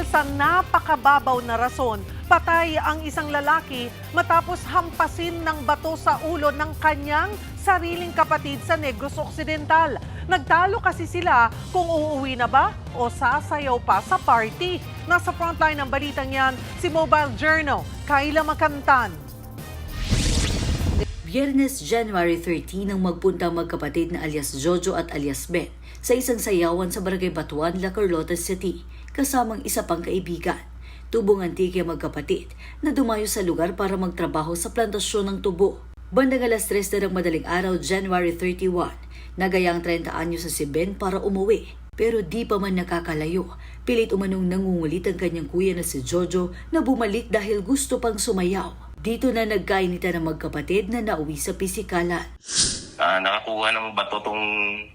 Dahil sa napakababaw na rason, patay ang isang lalaki matapos hampasin ng bato sa ulo ng kanyang sariling kapatid sa Negros Occidental. Nagtalo kasi sila kung uuwi na ba o sasayaw pa sa party. Nasa frontline ng balitang yan, si Mobile Journal, Kayla Makantan. Biyernes, January 13 nang magpunta magkapatid na alias Jojo at alias Ben sa isang sayawan sa Barangay Batuan, La Carlota City, kasamang isa pang kaibigan. Tubong antike magkapatid na dumayo sa lugar para magtrabaho sa plantasyon ng tubo. Bandang alas 3 na ng madaling araw, January 31, nagayang 30 anyo sa si Ben para umuwi. Pero di pa man nakakalayo, pilit umanong nangungulit ang kanyang kuya na si Jojo na bumalik dahil gusto pang sumayaw. Dito na nagkainitan ng magkapatid na nauwi sa pisikalan. Nakakuha ng bato tong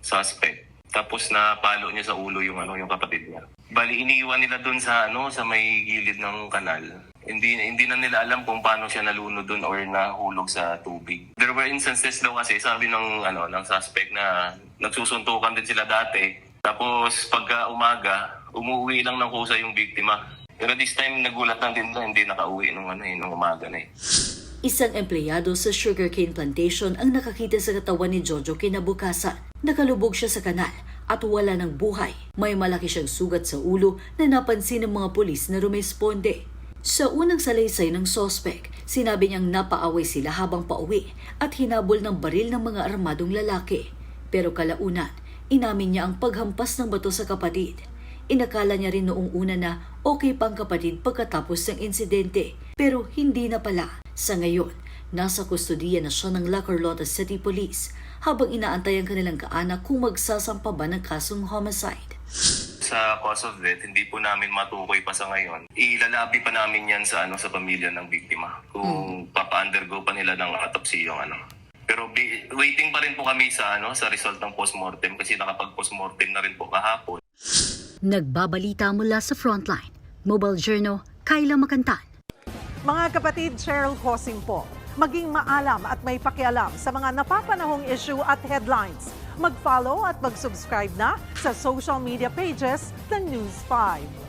suspect. Tapos napalo niya sa ulo yung kapatid niya. Bali iniiwan nila doon sa sa may gilid ng kanal. Hindi na nila alam kung paano siya nalunod doon or nahulog sa tubig. There were instances daw kasi sabi ng suspect na nagsusuntukan din sila dati. Tapos pagka umaga, umuwi lang ng kusa yung biktima. Pero this time nagulat lang din na hindi nakauwi nung umaga na eh. Isang empleyado sa sugarcane plantation ang nakakita sa katawan ni Jojo kinabukasan. Nakalubog siya sa kanal at wala ng buhay. May malaki siyang sugat sa ulo na napansin ng mga pulis na rumesponde. Sa unang salaysay ng sospek, sinabi niyang napaaway sila habang pauwi at hinabol ng baril ng mga armadong lalaki. Pero kalaunan, inamin niya ang paghampas ng bato sa kapatid. Inakala niya rin noong una na okay pang kapatid pagkatapos ng insidente, pero hindi na pala. Sa ngayon, nasa kustodiya na siya ng La Carlota City Police habang inaantay ang kanilang kaanak kung magsasampa ba ng kasong homicide. Sa cause of death, hindi po namin matukoy pa sa ngayon. Ilalabi pa namin yan sa pamilya ng biktima kung papa-undergo pa nila ng autopsy yung Pero waiting pa rin po kami sa sa result ng postmortem kasi nakapag-postmortem na rin po kahapon. Nagbabalita mula sa Frontline. Mobile Journal, Kayla Makantan. Mga kapatid, Cheryl Cosing po. Maging maalam at may pakialam sa mga napapanahong issue at headlines. Mag-follow at mag-subscribe na sa social media pages ng News 5.